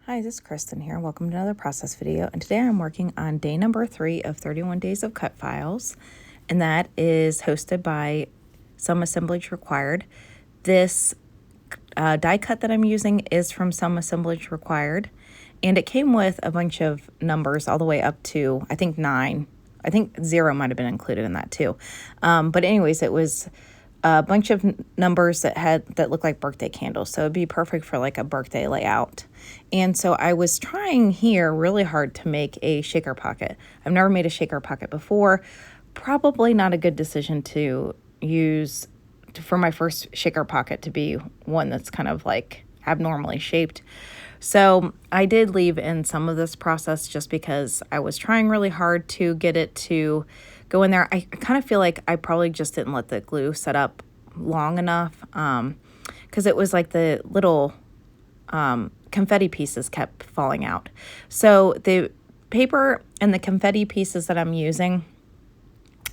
Hi, this is Kristen here. Welcome to another process video. And today I'm working on day number 3 of 31 days of Cutfiles. And that is hosted by Some Assemblage Required. This die cut that I'm using is from Some Assemblage Required. And it came with a bunch of numbers all the way up to, I think, 9. I think 0 might have been included in that too. But anyways, it was a bunch of numbers that look like birthday candles, so it'd be perfect for like a birthday layout. And so I was trying here really hard to make a shaker pocket. I've never made a shaker pocket before. Probably not a good decision to use for my first shaker pocket to be one that's kind of like abnormally shaped. So I did leave in some of this process just because I was trying really hard to get it to go in there. I kind of feel like I probably just didn't let the glue set up long enough because it was like the little confetti pieces kept falling out. So the paper and the confetti pieces that I'm using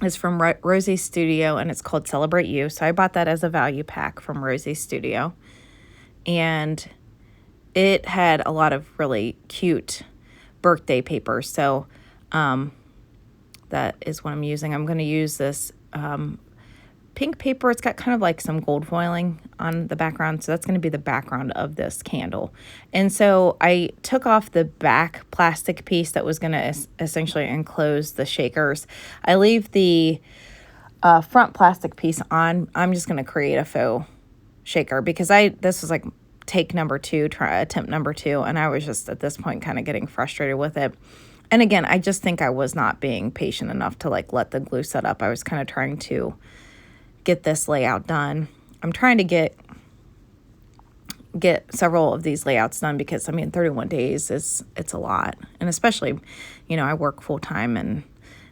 is from Rosie's Studio, and it's called Celebrate You. So I bought that as a value pack from Rosie's Studio. And it had a lot of really cute birthday papers. So that is what I'm using. I'm going to use this pink paper. It's got kind of like some gold foiling on the background. So that's going to be the background of this candle. And so I took off the back plastic piece that was going to essentially enclose the shakers. I leave the front plastic piece on. I'm just going to create a faux shaker because this was like take number 2, attempt number 2. And I was just at this point kind of getting frustrated with it. And again, I just think I was not being patient enough to like let the glue set up. I was kind of trying to get this layout done. I'm trying to get several of these layouts done because, I mean, 31 days it's a lot. And especially, I work full time and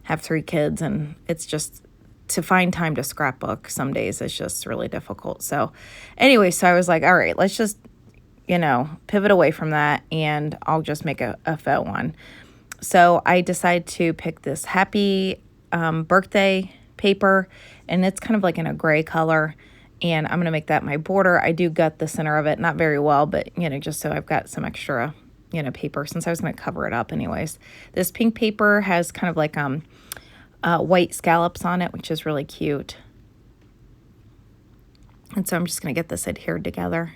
have 3 kids, and it's just to find time to scrapbook some days is just really difficult. So anyway, so I was like, all right, let's just, pivot away from that, and I'll just make a faux one. So I decided to pick this happy birthday paper, and it's kind of like in a gray color, and I'm going to make that my border. I do gut the center of it, not very well, but, just so I've got some extra, paper since I was going to cover it up anyways. This pink paper has kind of like white scallops on it, which is really cute. And so I'm just going to get this adhered together.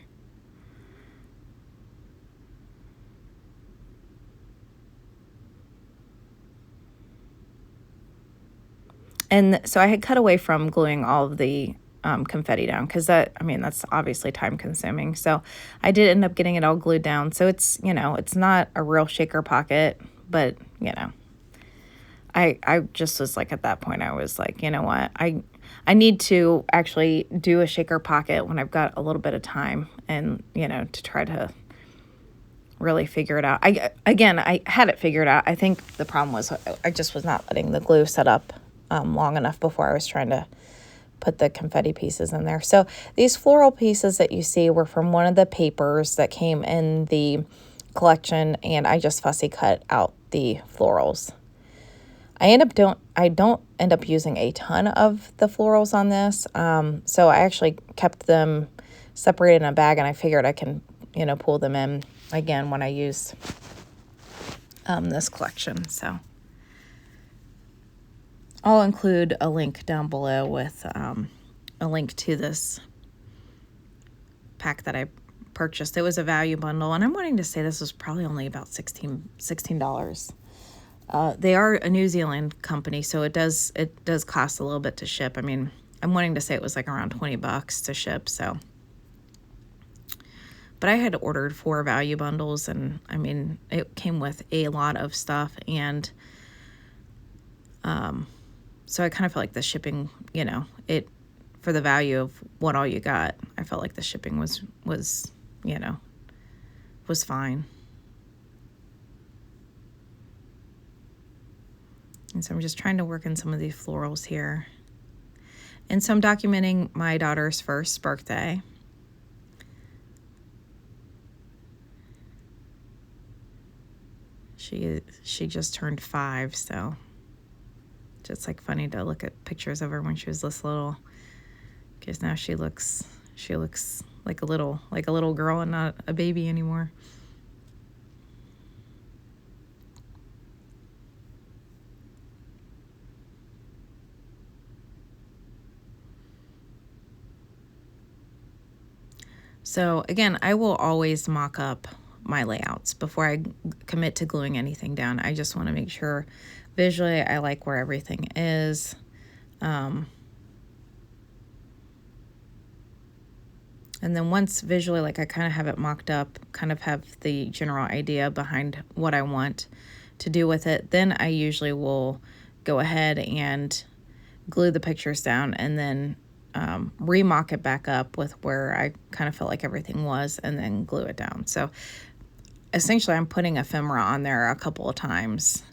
And so I had cut away from gluing all of the confetti down because that's obviously time consuming. So I did end up getting it all glued down. So it's, it's not a real shaker pocket, but, I just was like, at that point, I was like, you know what, I need to actually do a shaker pocket when I've got a little bit of time and, to try to really figure it out. I had it figured out. I think the problem was I just was not letting the glue set up long enough before I was trying to put the confetti pieces in there. So these floral pieces that you see were from one of the papers that came in the collection, and I just fussy cut out the florals. I don't end up using a ton of the florals on this, so I actually kept them separated in a bag, and I figured I can, pull them in again when I use this collection. So I'll include a link down below with a link to this pack that I purchased. It was a value bundle, and I'm wanting to say this was probably only about $16. They are a New Zealand company, so it does cost a little bit to ship. I mean, I'm wanting to say it was like around $20 to ship. So, but I had ordered 4 value bundles, and I mean, it came with a lot of stuff, and so I kind of felt like the shipping, it for the value of what all you got, I felt like the shipping was fine. And so I'm just trying to work in some of these florals here. And so I'm documenting my daughter's first birthday. She just turned 5, so just like funny to look at pictures of her when she was this little, because now she looks like a little girl and not a baby anymore. So again, I will always mock up my layouts before I commit to gluing anything down. I just want to make sure visually I like where everything is. And then once visually, like I kind of have it mocked up, kind of have the general idea behind what I want to do with it, then I usually will go ahead and glue the pictures down and then remock it back up with where I kind of felt like everything was and then glue it down. So essentially I'm putting ephemera on there a couple of times.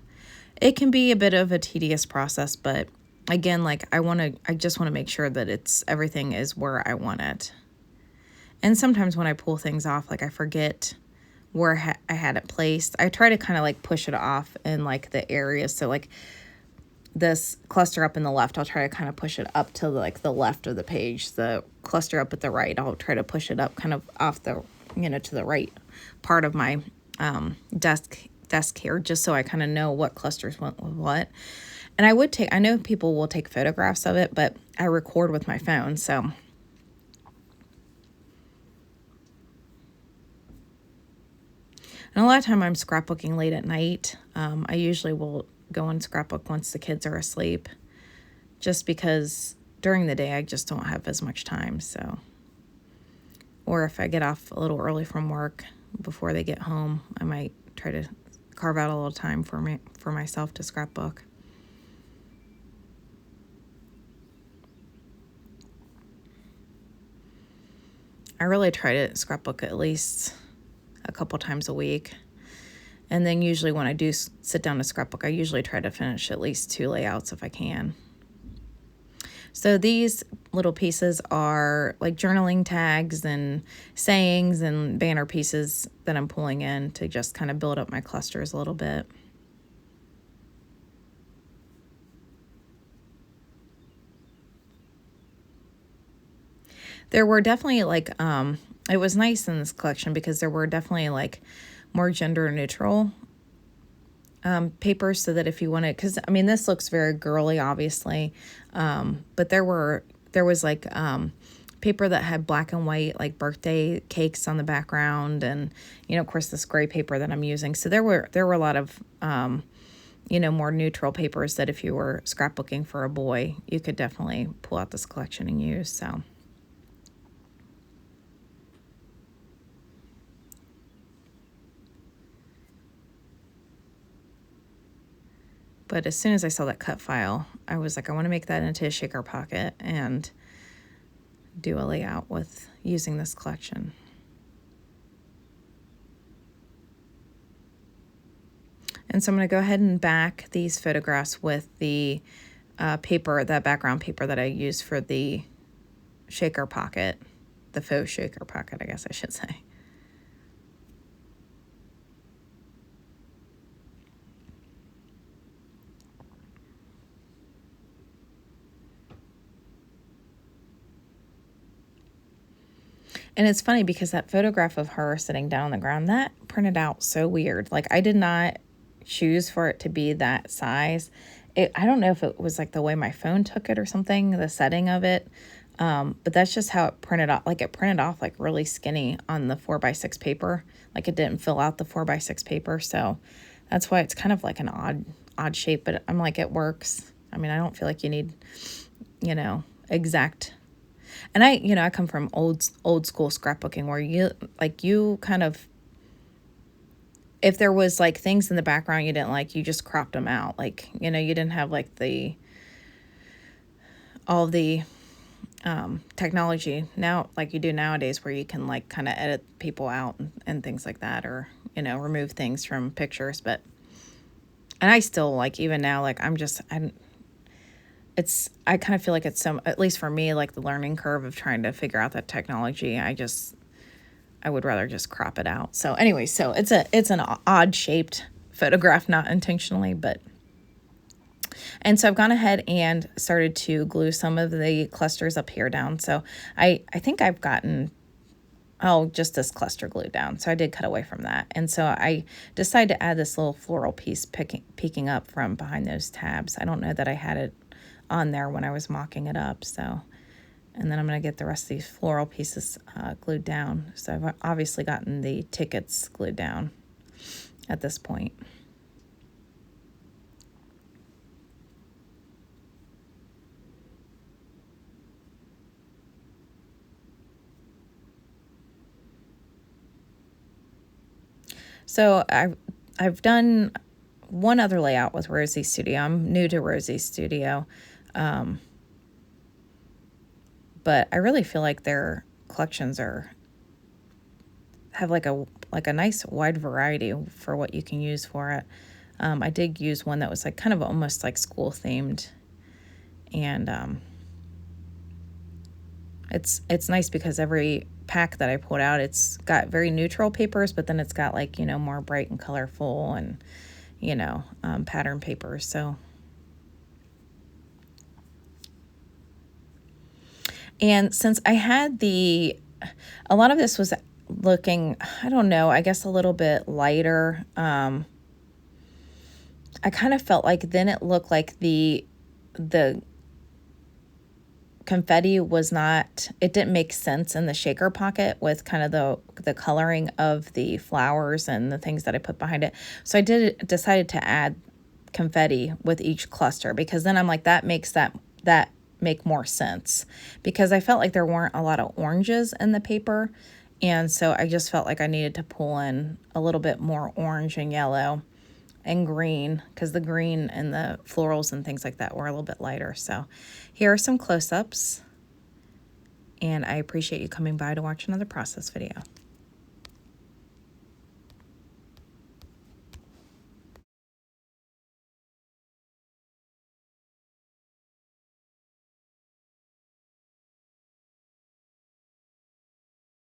It can be a bit of a tedious process, but again, like I just want to make sure that everything is where I want it. And sometimes when I pull things off, like I forget where I had it placed. I try to kind of like push it off in like the areas. So like this cluster up in the left, I'll try to kind of push it up to like the left of the page. The cluster up at the right, I'll try to push it up kind of off the, to the right part of my desk here, just so I kind of know what clusters went with what. And I know people will take photographs of it, but I record with my phone, so. And a lot of time I'm scrapbooking late at night. I usually will go and scrapbook once the kids are asleep, just because during the day I just don't have as much time. So, or if I get off a little early from work before they get home, I might try to carve out a little time for myself to scrapbook. I really try to scrapbook at least a couple times a week. And then usually when I do sit down to scrapbook, I usually try to finish at least 2 layouts if I can. So these little pieces are like journaling tags and sayings and banner pieces that I'm pulling in to just kind of build up my clusters a little bit. There were definitely like, it was nice in this collection because there were definitely like more gender neutral papers, so that if you wanted, because I mean this looks very girly obviously, but there was like paper that had black and white like birthday cakes on the background, and of course this gray paper that I'm using. So there were a lot of more neutral papers that if you were scrapbooking for a boy, you could definitely pull out this collection and use. So. But as soon as I saw that cut file, I was like, I want to make that into a shaker pocket and do a layout with using this collection. And so I'm going to go ahead and back these photographs with the paper, that background paper that I used for the shaker pocket, the faux shaker pocket, I guess I should say. And it's funny because that photograph of her sitting down on the ground, that printed out so weird. Like I did not choose for it to be that size. I don't know if it was like the way my phone took it or something, the setting of it. But that's just how it printed out. Like it printed off like really skinny on the 4x6 paper. Like it didn't fill out the 4x6 paper. So that's why it's kind of like an odd shape, but I'm like, it works. I mean, I don't feel like you need, exact. And I come from old school scrapbooking where you kind of, if there was like things in the background you didn't like, you just cropped them out. Like, you didn't have like all the technology now like you do nowadays, where you can like kind of edit people out and things like that, or, remove things from pictures. And I still like, even now, like I kind of feel like it's at least for me, like the learning curve of trying to figure out that technology. I would rather just crop it out. So anyway, so it's an odd shaped photograph, not intentionally, and so I've gone ahead and started to glue some of the clusters up here down. So I think I've gotten, just this cluster glued down. So I did cut away from that. And so I decided to add this little floral piece peeking up from behind those tabs. I don't know that I had it on there when I was mocking it up. So And then I'm going to get the rest of these floral pieces glued down. So I've obviously gotten the tickets glued down at this point. So I've done one other layout with Rosie's Studio. I'm new to Rosie's Studio. But I really feel like their collections have like a nice wide variety for what you can use for it. I did use one that was like kind of almost like school themed, and it's nice because every pack that I pulled out, it's got very neutral papers, but then it's got like, you know, more bright and colorful and, you know, pattern papers. So, and since I had a lot of this was looking, I don't know, I guess a little bit lighter. I kind of felt like then it looked like the confetti was not, it didn't make sense in the shaker pocket with kind of the coloring of the flowers and the things that I put behind it. So I decided to add confetti with each cluster, because then I'm like, that makes that make more sense, because I felt like there weren't a lot of oranges in the paper. And so I just felt like I needed to pull in a little bit more orange and yellow and green, because the green and the florals and things like that were a little bit lighter. So here are some close-ups, and I appreciate you coming by to watch another process video.